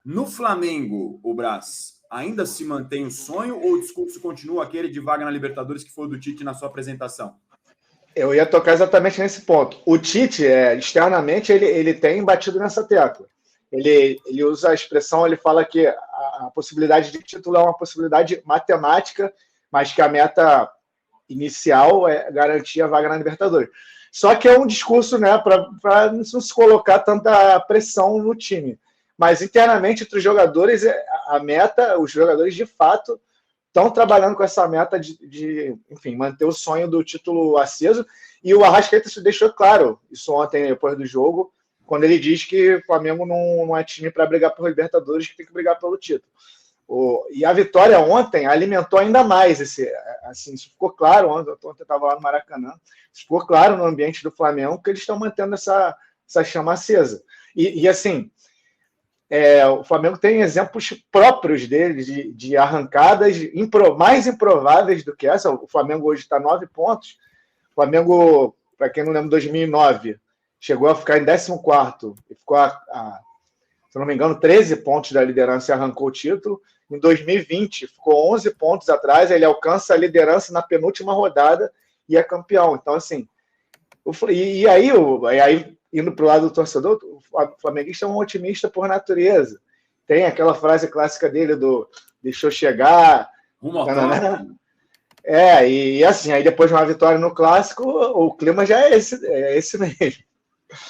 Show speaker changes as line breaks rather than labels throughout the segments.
No Flamengo, o Brás, ainda se mantém o sonho ou o discurso continua aquele de vaga na Libertadores que foi do Tite na sua apresentação?
Eu ia tocar exatamente nesse ponto. O Tite, externamente, ele tem batido nessa tecla. Ele usa a expressão, ele fala que a possibilidade de título é uma possibilidade matemática, mas que a meta inicial é garantir a vaga na Libertadores. Só que é um discurso, né, para não se colocar tanta pressão no time. Mas internamente, entre os jogadores, a meta, os jogadores de fato estão trabalhando com essa meta de, enfim, manter o sonho do título aceso. E o Arrascaeta deixou claro isso ontem, depois do jogo, quando ele diz que o Flamengo não é time para brigar por Libertadores, que tem que brigar pelo título. E a vitória ontem alimentou ainda mais assim, isso ficou claro, ontem eu estava lá no Maracanã, ficou claro no ambiente do Flamengo que eles estão mantendo essa chama acesa. E assim, o Flamengo tem exemplos próprios deles de arrancadas mais improváveis do que essa. O Flamengo hoje está 9 pontos. O Flamengo, para quem não lembra, 2009, chegou a ficar em 14º e ficou, se não me engano, 13 pontos da liderança e arrancou o título. Em 2020, ficou 11 pontos atrás, ele alcança a liderança na penúltima rodada e é campeão. Então, assim, e aí indo para o lado do torcedor, o flamenguista é um otimista por natureza. Tem aquela frase clássica dele do deixou chegar. E assim, aí depois de uma vitória no Clássico, o clima já é esse mesmo.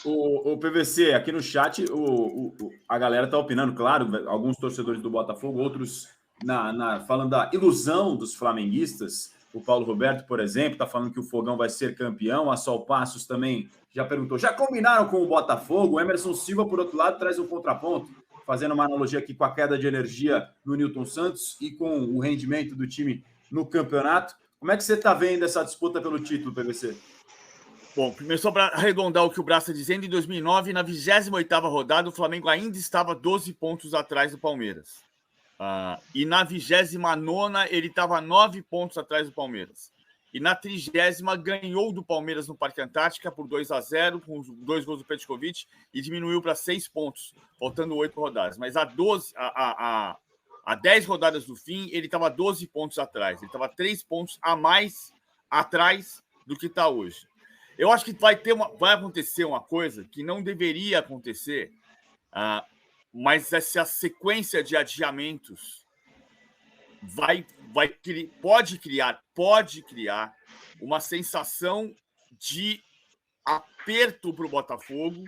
O PVC, aqui no chat, a galera tá opinando, claro, alguns torcedores do Botafogo, outros falando da ilusão dos flamenguistas. O Paulo Roberto, por exemplo, está falando que o Fogão vai ser campeão. A Sol Passos também já perguntou. Já combinaram com o Botafogo? O Emerson Silva, por outro lado, traz um contraponto, fazendo uma analogia aqui com a queda de energia no Nilton Santos e com o rendimento do time no campeonato. Como é que você está vendo essa disputa pelo título, PVC?
Bom, primeiro só para arredondar o que o Brás está dizendo, em 2009, na 28ª rodada, o Flamengo ainda estava 12 pontos atrás do Palmeiras. E na 29ª, ele estava 9 pontos atrás do Palmeiras. E na 30ª, ganhou do Palmeiras no Parque Antártica por 2-0, com 2 gols do Petkovic, e diminuiu para 6 pontos, faltando 8 rodadas. Mas a 10 rodadas do fim, ele estava 12 pontos atrás. Ele estava 3 pontos a mais atrás do que está hoje. Eu acho que vai acontecer uma coisa que não deveria acontecer, mas essa sequência de adiamentos pode criar uma sensação de aperto para o Botafogo,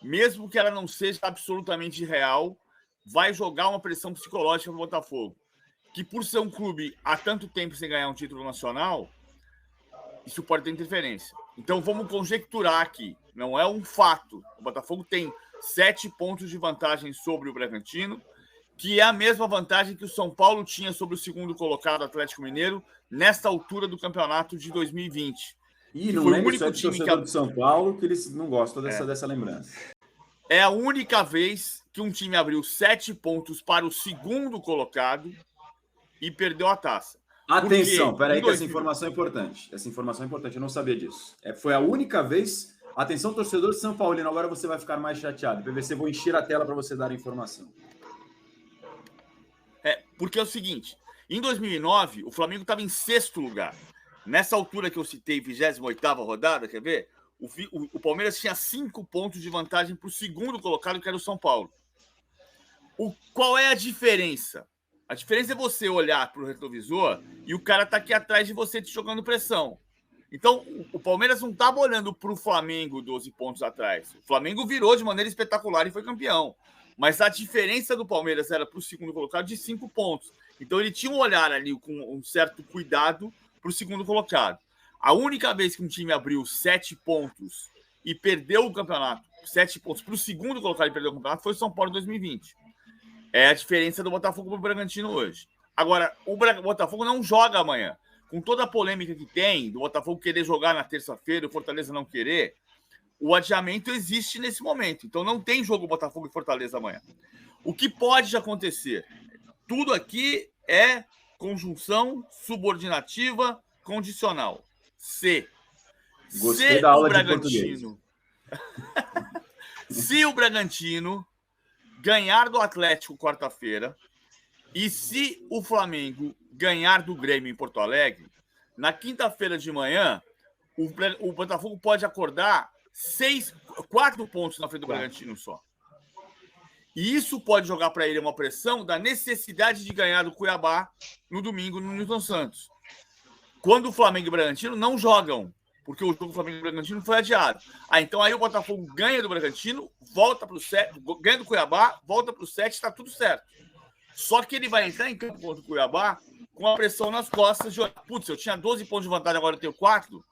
mesmo que ela não seja absolutamente real, vai jogar uma pressão psicológica para o Botafogo, que por ser um clube há tanto tempo sem ganhar um título nacional, isso pode ter interferência. Então vamos conjecturar aqui, não é um fato. O Botafogo tem 7 pontos de vantagem sobre o Bragantino, que é a mesma vantagem que o São Paulo tinha sobre o segundo colocado Atlético Mineiro nesta altura do campeonato de 2020.
E não é o único time do São Paulo que eles não gostam dessa lembrança.
É a única vez que um time abriu 7 pontos para o segundo colocado e perdeu a taça.
Atenção, peraí que essa informação é importante. Eu não sabia disso. Foi a única vez. Atenção, torcedor de São Paulino, agora você vai ficar mais chateado. PVC, vou encher a tela para você dar a informação.
Porque é o seguinte, em 2009, o Flamengo estava em 6º lugar. Nessa altura que eu citei, 28ª rodada, quer ver? O Palmeiras tinha 5 pontos de vantagem para o segundo colocado, que era o São Paulo. Qual é a diferença? A diferença é você olhar para o retrovisor e o cara tá aqui atrás de você te jogando pressão. Então, o Palmeiras não estava olhando para o Flamengo 12 pontos atrás. O Flamengo virou de maneira espetacular e foi campeão. Mas a diferença do Palmeiras era para o segundo colocado de 5 pontos. Então, ele tinha um olhar ali com um certo cuidado para o segundo colocado. A única vez que um time abriu 7 pontos e perdeu o campeonato, 7 pontos para o segundo colocado e perdeu o campeonato, foi o São Paulo em 2020. É a diferença do Botafogo para o Bragantino hoje. Agora, o Botafogo não joga amanhã. Com toda a polêmica que tem, do Botafogo querer jogar na terça-feira e o Fortaleza não querer, o adiamento existe nesse momento. Então não tem jogo Botafogo e Fortaleza amanhã. O que pode acontecer? Tudo aqui é conjunção subordinativa condicional.
Gostei da aula de português.
Se o Bragantino ganhar do Atlético quarta-feira e se o Flamengo ganhar do Grêmio em Porto Alegre, na quinta-feira de manhã, o Botafogo pode acordar 4 pontos na frente do Bragantino só. E isso pode jogar para ele uma pressão da necessidade de ganhar do Cuiabá no domingo no Newton Santos. Quando o Flamengo e o Bragantino não jogam, porque o jogo do Flamengo e o Bragantino foi adiado. Então aí o Botafogo ganha do Bragantino, volta para o 7, ganha do Cuiabá, volta para o 7, está tudo certo. Só que ele vai entrar em campo contra o Cuiabá com a pressão nas costas de, putz, eu tinha 12 pontos de vantagem, agora eu tenho 4.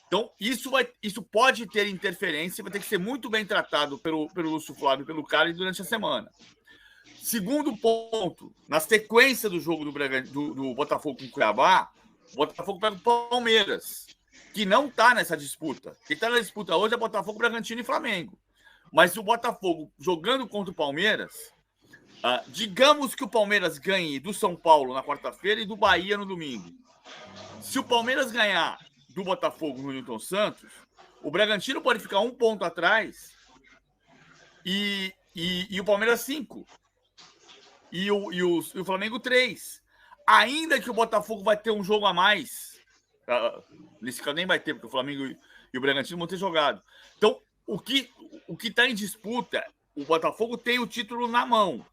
Então, isso pode ter interferência, vai ter que ser muito bem tratado pelo Lúcio Flávio e pelo Carlos durante a semana. Segundo ponto, na sequência do jogo do Botafogo com o Cuiabá, o Botafogo pega o Palmeiras, que não está nessa disputa. Quem está na disputa hoje é Botafogo, Bragantino e Flamengo. Mas o Botafogo jogando contra o Palmeiras, digamos que o Palmeiras ganhe do São Paulo na quarta-feira e do Bahia no domingo. Se o Palmeiras ganhar do Botafogo no Newton Santos, o Bragantino pode ficar 1 ponto atrás e o Palmeiras 5. E o Flamengo 3. Ainda que o Botafogo vai ter um jogo a mais. Nesse caso nem vai ter, porque o Flamengo e o Bragantino vão ter jogado. Então, o que está em disputa, o Botafogo tem o título na mão.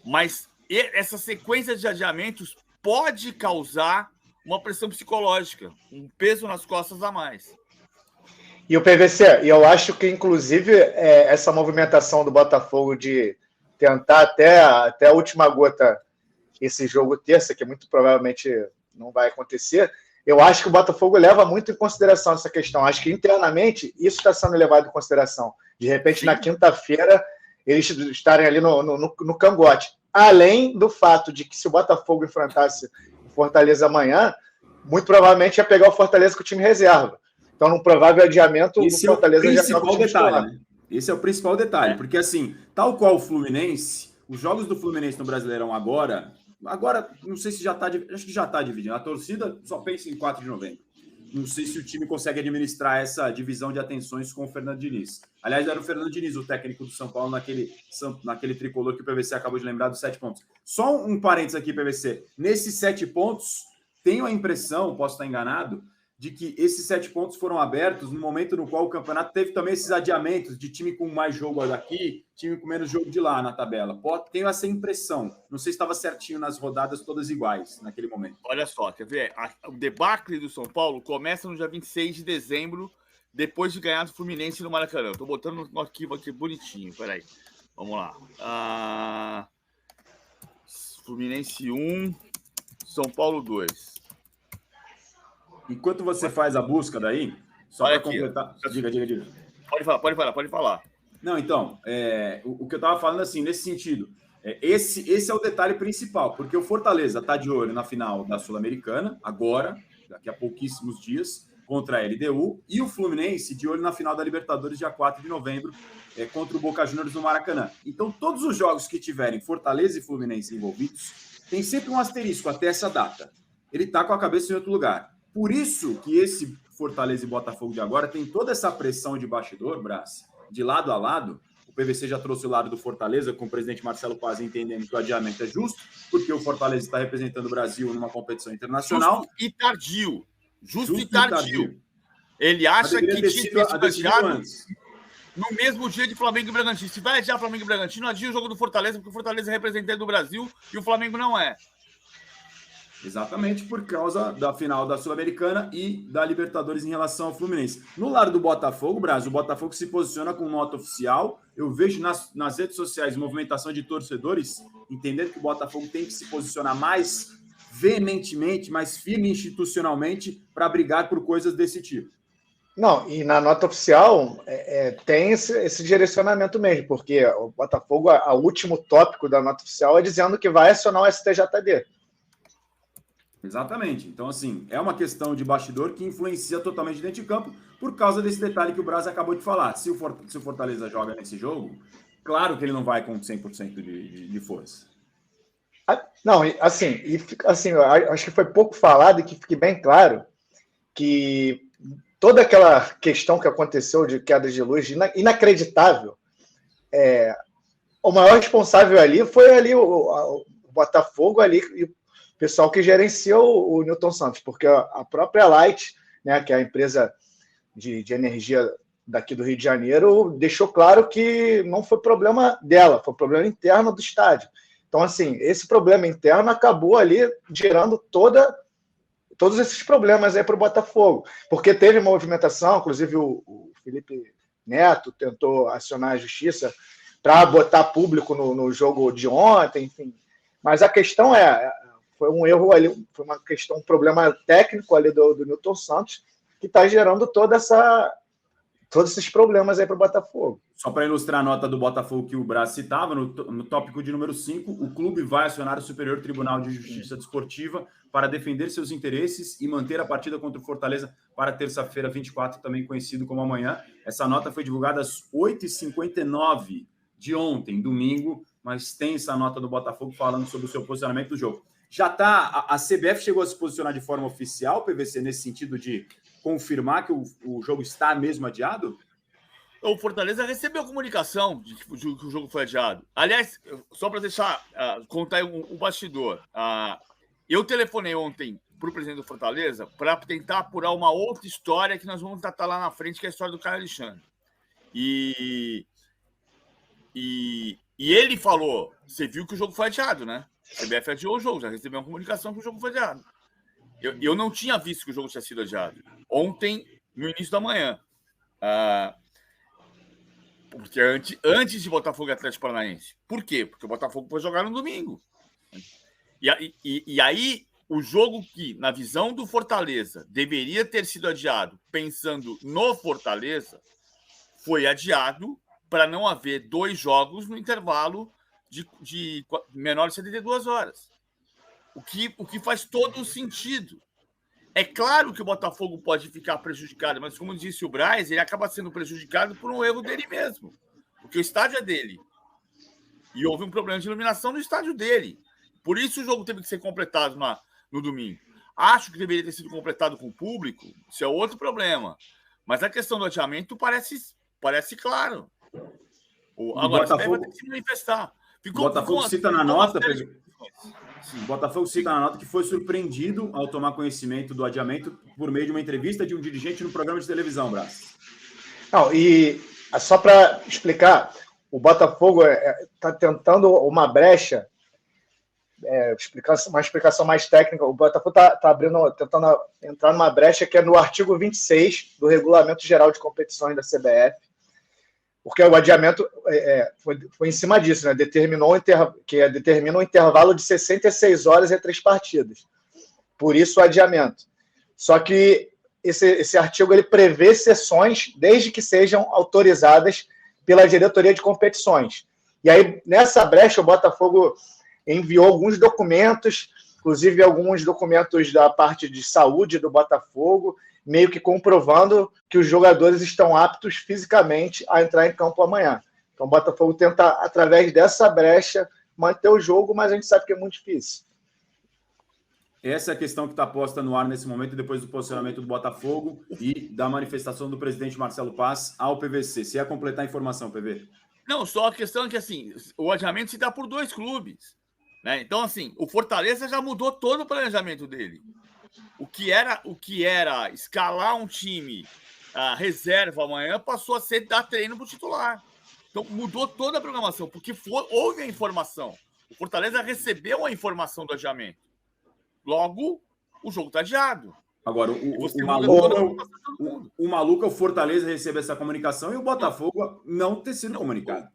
Mas essa sequência de adiamentos pode causar uma pressão psicológica, um peso nas costas a mais.
E o PVC, eu acho que, inclusive, essa movimentação do Botafogo de tentar até a última gota esse jogo terça, que muito provavelmente não vai acontecer, eu acho que o Botafogo leva muito em consideração essa questão. Acho que, internamente, isso está sendo levado em consideração. De repente, na quinta-feira, eles estarem ali no cangote. Além do fato de que, se o Botafogo enfrentasse o Fortaleza amanhã, muito provavelmente ia pegar o Fortaleza com o time reserva. Então, num provável adiamento, o Fortaleza já está com o time titular.
Né? Esse é o principal detalhe, porque assim, tal qual o Fluminense, os jogos do Fluminense no Brasileirão agora, não sei se já está, acho que já está dividindo. A torcida só pensa em 4 de novembro. Não sei se o time consegue administrar essa divisão de atenções com o Fernando Diniz. Aliás, era o Fernando Diniz, o técnico do São Paulo, naquele tricolor que o PVC acabou de lembrar dos 7 pontos. Só um parênteses aqui, PVC. Nesses 7 pontos, tenho a impressão, posso estar enganado, de que esses 7 pontos foram abertos no momento no qual o campeonato teve também esses adiamentos de time com mais jogo daqui, time com menos jogo de lá na tabela. Tenho essa impressão. Não sei se estava certinho nas rodadas todas iguais naquele momento.
Olha só, quer ver? O debacle do São Paulo começa no dia 26 de dezembro, depois de ganhar do Fluminense no Maracanã. Estou botando no arquivo aqui bonitinho, peraí. Vamos lá. Fluminense 1, São Paulo 2.
Enquanto você faz a busca daí, só para completar... Diga.
Pode falar.
Não, então, o que eu estava falando assim, nesse sentido, esse é o detalhe principal, porque o Fortaleza está de olho na final da Sul-Americana, agora, daqui a pouquíssimos dias, contra a LDU, e o Fluminense de olho na final da Libertadores, dia 4 de novembro, contra o Boca Juniors no Maracanã. Então, todos os jogos que tiverem Fortaleza e Fluminense envolvidos, tem sempre um asterisco até essa data. Ele está com a cabeça em outro lugar. Por isso que esse Fortaleza e Botafogo de agora tem toda essa pressão de bastidor, Brás, de lado a lado. O PVC já trouxe o lado do Fortaleza, com o presidente Marcelo Paz entendendo que o adiamento é justo, porque o Fortaleza está representando o Brasil numa competição internacional.
Justo e tardio. Ele acha que tinha que ter adiado no mesmo dia de Flamengo e Bragantino. Se vai adiar Flamengo e Bragantino, adia o jogo do Fortaleza, porque o Fortaleza é representante do Brasil e o Flamengo não é.
Exatamente por causa da final da Sul-Americana e da Libertadores em relação ao Fluminense. No lado do Botafogo, Brasil, o Botafogo se posiciona com nota oficial. Eu vejo nas redes sociais movimentação de torcedores entendendo que o Botafogo tem que se posicionar mais veementemente, mais firme institucionalmente para brigar por coisas desse tipo.
Não, e na nota oficial tem esse direcionamento mesmo, porque o Botafogo, o último tópico da nota oficial é dizendo que vai acionar o STJD.
Exatamente. Então, assim, é uma questão de bastidor que influencia totalmente dentro de campo por causa desse detalhe que o Braz acabou de falar. Se o Fortaleza joga nesse jogo, claro que ele não vai com 100% de força.
Não, assim, eu acho que foi pouco falado e que fique bem claro que toda aquela questão que aconteceu de queda de luz inacreditável, o maior responsável ali foi ali o Botafogo ali, e o pessoal que gerencia o Newton Santos, porque a própria Light, né, que é a empresa de energia daqui do Rio de Janeiro, deixou claro que não foi problema dela, foi problema interno do estádio. Então, assim, esse problema interno acabou ali gerando todos esses problemas aí para o Botafogo, porque teve uma movimentação, inclusive o Felipe Neto tentou acionar a justiça para botar público no jogo de ontem, enfim. Mas a questão foi um erro ali, foi um problema técnico ali do Newton Santos, que está gerando todos esses problemas aí para o Botafogo.
Só para ilustrar a nota do Botafogo que o Braz citava, no tópico de número 5, o clube vai acionar o Superior Tribunal de Justiça Desportiva para defender seus interesses e manter a partida contra o Fortaleza para terça-feira, 24, também conhecido como amanhã. Essa nota foi divulgada às 8h59 de ontem, domingo, mas tem essa nota do Botafogo falando sobre o seu posicionamento do jogo. Já está, a CBF chegou a se posicionar de forma oficial, PVC, nesse sentido de confirmar que o jogo está mesmo adiado?
O Fortaleza recebeu comunicação de que o jogo foi adiado. Aliás, só para deixar, contar um bastidor. Eu telefonei ontem para o presidente do Fortaleza para tentar apurar uma outra história que nós vamos tratar lá na frente, que é a história do Caio Alexandre. E ele falou, você viu que o jogo foi adiado, né? A CBF adiou o jogo, já recebeu uma comunicação que o jogo foi adiado. Eu não tinha visto que o jogo tinha sido adiado. Ontem, no início da manhã. Porque antes de Botafogo e Atlético Paranaense. Por quê? Porque o Botafogo foi jogar no domingo. E aí, o jogo que, na visão do Fortaleza, deveria ter sido adiado, pensando no Fortaleza, foi adiado para não haver 2 jogos no intervalo de menor de 72 horas. O que faz todo o sentido. É claro que o Botafogo pode ficar prejudicado, mas, como disse o Braz, ele acaba sendo prejudicado por um erro dele mesmo. Porque o estádio é dele. E houve um problema de iluminação no estádio dele. Por isso o jogo teve que ser completado no domingo. Acho que deveria ter sido completado com o público, isso é outro problema. Mas a questão do adiamento parece claro. Agora, você vai ter que se manifestar.
O Botafogo cita na nota, o Botafogo cita na nota que foi surpreendido ao tomar conhecimento do adiamento por meio de uma entrevista de um dirigente no programa de televisão, Braz.
Não, e só para explicar, o Botafogo está tentando uma brecha, uma explicação mais técnica. O Botafogo está tentando entrar numa brecha que é no artigo 26 do Regulamento Geral de Competições da CBF, porque o adiamento foi em cima disso, né? Determina um intervalo de 66 horas entre as partidas. Por isso o adiamento. Só que esse artigo ele prevê sessões desde que sejam autorizadas pela diretoria de competições. E aí, nessa brecha, o Botafogo enviou alguns documentos, inclusive alguns documentos da parte de saúde do Botafogo, meio que comprovando que os jogadores estão aptos fisicamente a entrar em campo amanhã. Então, o Botafogo tenta, através dessa brecha, manter o jogo, mas a gente sabe que é muito difícil.
Essa é a questão que está posta no ar nesse momento, depois do posicionamento do Botafogo e da manifestação do presidente Marcelo Paz ao PVC. Se ia completar a informação, PV?
Não, só a questão é que, assim, o adiamento se dá por 2 clubes. Né? Então, assim, o Fortaleza já mudou todo o planejamento dele. O que era escalar um time reserva amanhã passou a ser dar treino para o titular. Então, mudou toda a programação, porque houve a informação. O Fortaleza recebeu a informação do adiamento. Logo, o jogo está adiado.
Agora, o maluco é o Fortaleza receber essa comunicação e o Botafogo não ter sido comunicado.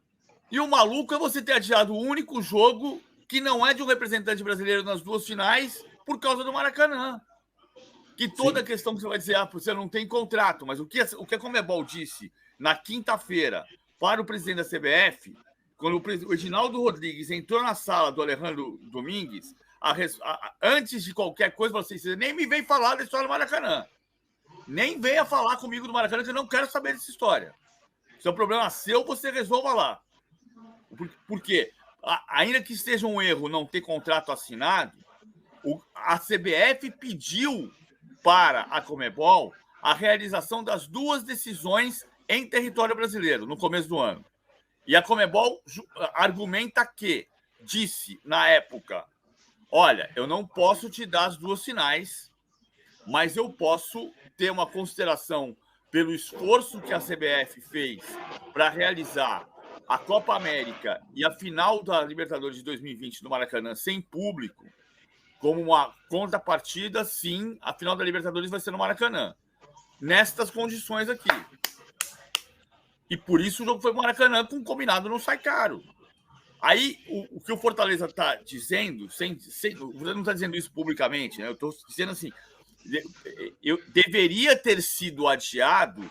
E o maluco é você ter adiado o único jogo que não é de um representante brasileiro nas 2 finais por causa do Maracanã. Que toda a questão que você vai dizer, você não tem contrato, mas o que a Conmebol disse na quinta-feira para o presidente da CBF, quando o Reginaldo Rodrigues entrou na sala do Alejandro Domingues, antes de qualquer coisa, você nem me vem falar da história do Maracanã. Nem venha falar comigo do Maracanã, que eu não quero saber dessa história. Se é um problema seu, você resolva lá. Por quê? Ainda que seja um erro não ter contrato assinado, a CBF pediu para a Conmebol a realização das 2 decisões em território brasileiro, no começo do ano. E a Conmebol argumenta que disse, na época, olha, eu não posso te dar as duas finais, mas eu posso ter uma consideração pelo esforço que a CBF fez para realizar a Copa América e a final da Libertadores de 2020 no Maracanã sem público, como uma contrapartida, sim, a final da Libertadores vai ser no Maracanã. Nestas condições aqui. E por isso o jogo foi no Maracanã, com combinado não sai caro. Aí, o que o Fortaleza está dizendo, você não está dizendo isso publicamente, né? Eu estou dizendo assim, eu deveria ter sido adiado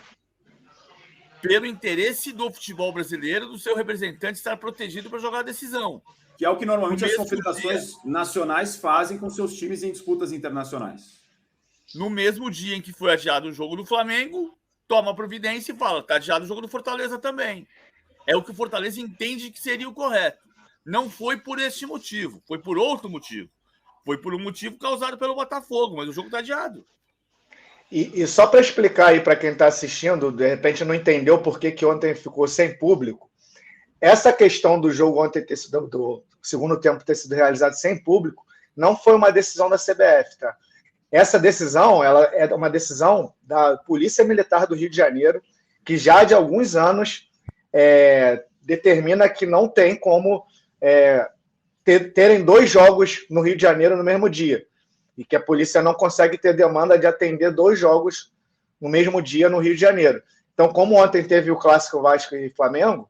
pelo interesse do futebol brasileiro, do seu representante estar protegido para jogar a decisão.
Que é o que normalmente as confederações nacionais fazem com seus times em disputas internacionais.
No mesmo dia em que foi adiado o jogo do Flamengo, toma a providência e fala, está adiado o jogo do Fortaleza também. É o que o Fortaleza entende que seria o correto. Não foi por este motivo, foi por outro motivo. Foi por um motivo causado pelo Botafogo, mas o jogo está adiado.
E só para explicar aí para quem está assistindo, de repente não entendeu por que ontem ficou sem público, essa questão do jogo ontem ter sido, do segundo tempo ter sido realizado sem público, não foi uma decisão da CBF, tá? Essa decisão, ela é uma decisão da Polícia Militar do Rio de Janeiro, que já de alguns anos determina que não tem como terem dois jogos no Rio de Janeiro no mesmo dia. E que a polícia não consegue ter demanda de atender dois jogos no mesmo dia no Rio de Janeiro. Então, como ontem teve o Clássico Vasco e Flamengo,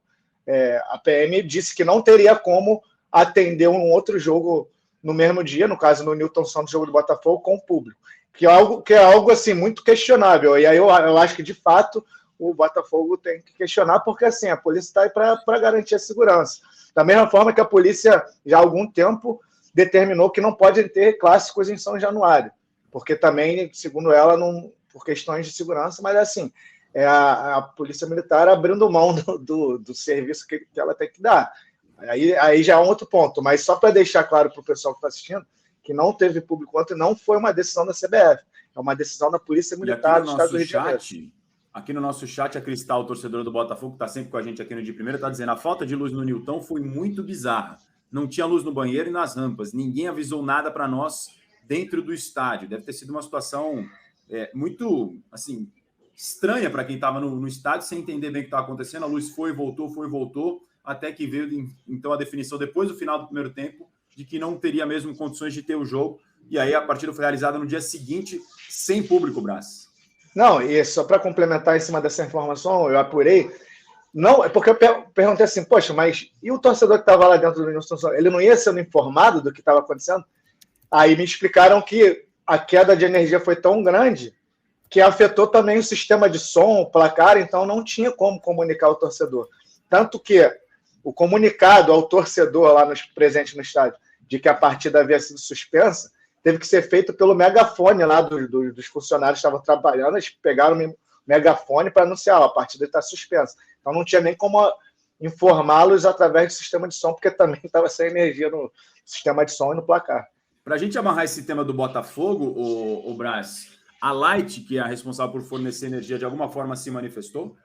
a PM disse que não teria como atender um outro jogo no mesmo dia, no caso no Newton Santos, jogo do Botafogo, com o público. Que é algo assim, muito questionável. E aí eu acho que, de fato, o Botafogo tem que questionar, porque assim, a polícia está aí para garantir a segurança. Da mesma forma que a polícia, já há algum tempo, determinou que não pode ter clássicos em São Januário, porque também, segundo ela, não, por questões de segurança, mas assim, a Polícia Militar abrindo mão do serviço que ela tem que dar. Aí já é um outro ponto, mas só para deixar claro para o pessoal que está assistindo, que não teve público ontem, não foi uma decisão da CBF, é uma decisão da Polícia Militar do Estado do Rio de Janeiro.
Aqui no nosso chat, a Cristal, torcedora do Botafogo, que está sempre com a gente aqui no De Primeira, está dizendo: a falta de luz no Newton foi muito bizarra. Não tinha luz no banheiro e nas rampas. Ninguém avisou nada para nós dentro do estádio. Deve ter sido uma situação muito assim, estranha para quem estava no estádio, sem entender bem o que estava acontecendo. A luz foi e voltou, até que veio então a definição, depois do final do primeiro tempo, de que não teria mesmo condições de ter o jogo. E aí a partida foi realizada no dia seguinte, sem público, Brás. Não,
e só para complementar em cima dessa informação, eu apurei. Não, é porque eu perguntei assim, poxa, mas e o torcedor que estava lá dentro do Newton, ele não ia sendo informado do que estava acontecendo? Aí me explicaram que a queda de energia foi tão grande que afetou também o sistema de som, o placar, então não tinha como comunicar ao torcedor. Tanto que o comunicado ao torcedor lá presente no estádio de que a partida havia sido suspensa, teve que ser feito pelo megafone lá dos funcionários que estavam trabalhando, eles pegaram o megafone para anunciar, a partida está suspensa. Então não tinha nem como informá-los através do sistema de som, porque também estava sem energia no sistema de som e no placar.
Para a gente amarrar esse tema do Botafogo, o Brás, a Light, que é a responsável por fornecer energia, de alguma forma se manifestou?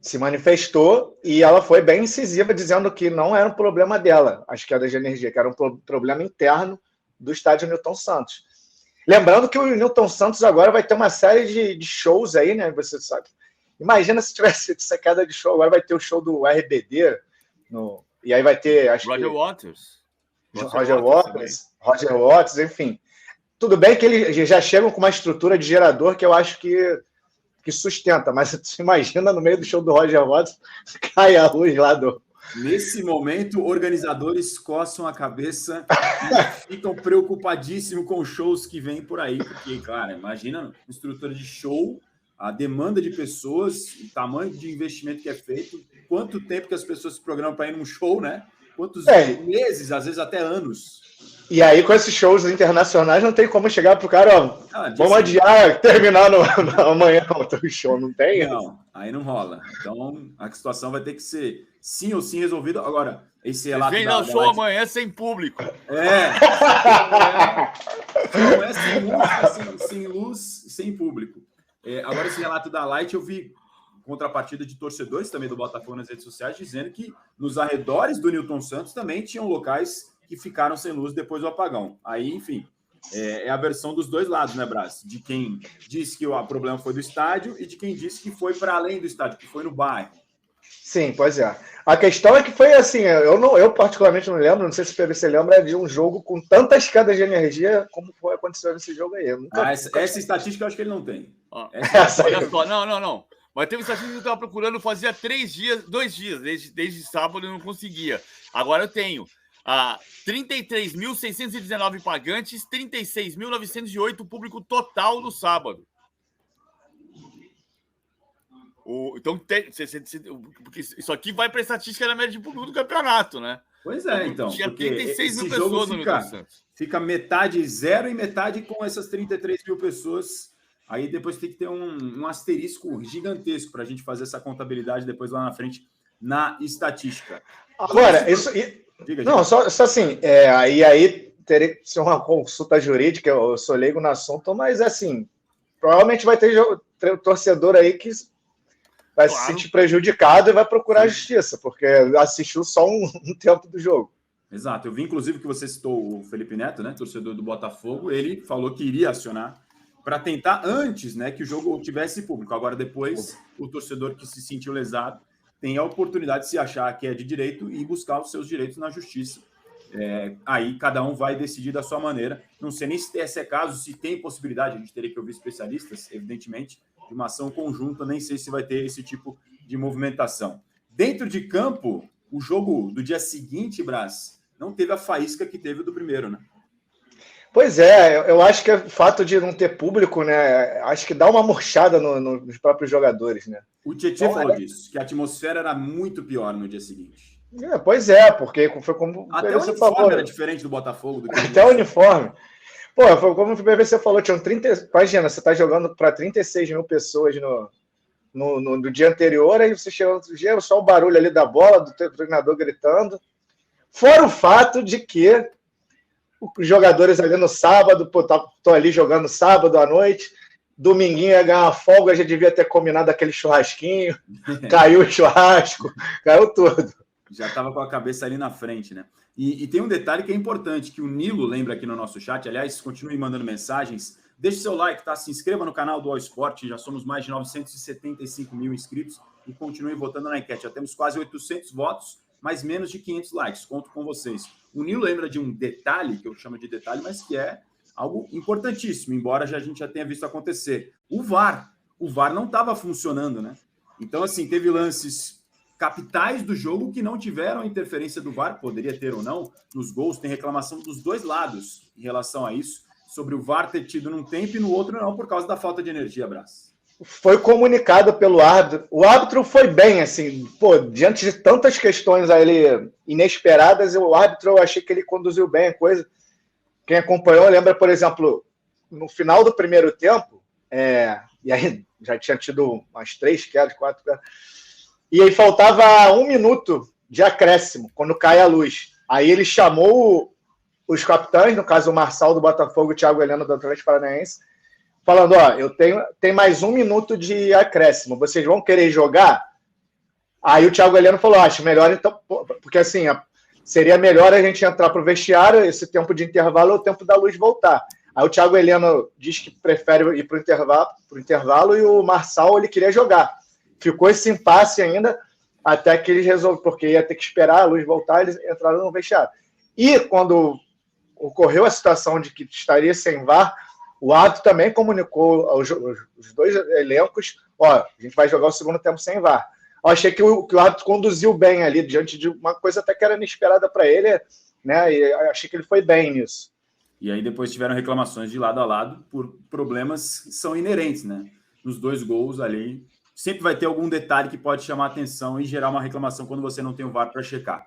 Se manifestou e ela foi bem incisiva, dizendo que não era um problema dela, as quedas de energia, que era um problema interno do estádio Newton Santos. Lembrando que o Newton Santos agora vai ter uma série de shows aí, né? Você sabe. Imagina se tivesse essa queda de show. Agora vai ter o show do RBD. E aí vai ter...
Roger Waters,
enfim. Tudo bem que eles já chegam com uma estrutura de gerador que eu acho que sustenta. Mas você imagina no meio do show do Roger Waters, cai a luz lá do...
Nesse momento, organizadores coçam a cabeça e ficam preocupadíssimos com os shows que vêm por aí. Porque, cara, imagina uma estrutura de show, a demanda de pessoas, o tamanho de investimento que é feito, quanto tempo que as pessoas se programam para ir num show, né? Quantos meses, às vezes até anos.
E aí, com esses shows internacionais, não tem como chegar pro cara, vamos adiar, terminar amanhã o show, não tem?
Não, aí não rola. Então, a situação vai ter que ser sim ou sim resolvida. Agora, esse relato...
Vem dar o show amanhã sem público.
Não é sem luz, sem público. Agora, esse relato da Light, eu vi contrapartida de torcedores também do Botafogo nas redes sociais, dizendo que nos arredores do Newton Santos também tinham locais que ficaram sem luz depois do apagão. Aí, enfim, é a versão dos dois lados, né, Brás? De quem disse que o problema foi do estádio e de quem disse que foi para além do estádio, que foi no bairro.
Sim, pois é. A questão é que foi assim, eu particularmente não lembro, não sei se o PVC lembra, de um jogo com tantas quedas de energia como foi aconteceu nesse jogo aí.
Essa estatística eu acho que ele não tem.
Essa
Olha só, não. Mas teve estatística que eu estava procurando fazia 2 dias, desde sábado eu não conseguia. Agora eu tenho 33.619 pagantes, 36.908 público total no sábado. Então, porque isso aqui vai para a estatística da média de público do campeonato, né?
Pois é, então.
Tinha 36 mil pessoas no Santos.
Fica metade zero e metade com essas 33 mil pessoas. Aí depois tem que ter um asterisco gigantesco para a gente fazer essa contabilidade depois lá na frente na estatística.
Agora, isso.
Diga.
Não, só assim, aí teria que ser uma consulta jurídica, eu sou leigo no assunto, mas assim, provavelmente vai ter torcedor aí que vai se sentir prejudicado e vai procurar a justiça, porque assistiu só um tempo do jogo.
Exato. Eu vi, inclusive, que você citou o Felipe Neto, né, torcedor do Botafogo. Ele falou que iria acionar para tentar antes, né, que o jogo tivesse público. Agora, depois, o torcedor que se sentiu lesado tem a oportunidade de se achar que é de direito e buscar os seus direitos na justiça. Aí cada um vai decidir da sua maneira. Não sei nem se esse é caso, se tem possibilidade, a gente teria que ouvir especialistas, evidentemente, de uma ação conjunta, nem sei se vai ter esse tipo de movimentação. Dentro de campo, o jogo do dia seguinte, Brás, não teve a faísca que teve o do primeiro, né?
Pois é, eu acho que o fato de não ter público, né, acho que dá uma murchada nos próprios jogadores, né?
O Tietchan falou disso, que a atmosfera era muito pior no dia seguinte.
Pois é, porque foi como
até o uniforme falou, era diferente do Botafogo.
Até o uniforme. Pô, foi como o PVC falou, tinham 30... Imagina, você está jogando para 36 mil pessoas no dia anterior, aí você chega no outro dia, só o barulho ali da bola, do treinador gritando. Fora o fato de que os jogadores ali no sábado, tô ali jogando sábado à noite, dominguinho ia ganhar uma folga, já devia ter combinado aquele churrasquinho, caiu o churrasco, caiu tudo.
Já estava com a cabeça ali na frente, né? E tem um detalhe que é importante, que o Nilo lembra aqui no nosso chat, aliás, continue mandando mensagens, deixe seu like, tá? Se inscreva no canal do All Sport, já somos mais de 975 mil inscritos e continue votando na enquete. Já temos quase 800 votos, mas menos de 500 likes, conto com vocês. O Nilo lembra de um detalhe, que eu chamo de detalhe, mas que é algo importantíssimo, embora a gente já tenha visto acontecer. O VAR não estava funcionando, né? Então, assim, teve lances capitais do jogo que não tiveram interferência do VAR, poderia ter ou não, nos gols, tem reclamação dos dois lados em relação a isso, sobre o VAR ter tido num tempo e no outro não, por causa da falta de energia, Brás.
Foi comunicado pelo árbitro. O árbitro foi bem, assim, diante de tantas questões aí inesperadas, o árbitro, eu achei que ele conduziu bem a coisa. Quem acompanhou lembra, por exemplo, no final do primeiro tempo, e aí já tinha tido umas 3 quedas, 4 quedas, e aí faltava 1 minuto de acréscimo, quando cai a luz. Aí ele chamou os capitães, no caso o Marçal do Botafogo e o Thiago Heleno do Atlético Paranaense, falando, tem mais 1 minuto de acréscimo, vocês vão querer jogar? Aí o Thiago Heleno falou, acho melhor então, porque assim, seria melhor a gente entrar para o vestiário, esse tempo de intervalo é o tempo da luz voltar. Aí o Thiago Heleno diz que prefere ir para o intervalo e o Marçal, ele queria jogar. Ficou esse impasse ainda, até que eles resolveram, porque ia ter que esperar a luz voltar, eles entraram no vestiário. E quando ocorreu a situação de que estaria sem VAR, o árbitro também comunicou aos os dois elencos, a gente vai jogar o segundo tempo sem VAR. Eu achei que o árbitro conduziu bem ali, diante de uma coisa até que era inesperada para ele, né? E achei que ele foi bem nisso.
E aí depois tiveram reclamações de lado a lado por problemas que são inerentes, né? Nos 2 gols ali, sempre vai ter algum detalhe que pode chamar a atenção e gerar uma reclamação quando você não tem o VAR para checar.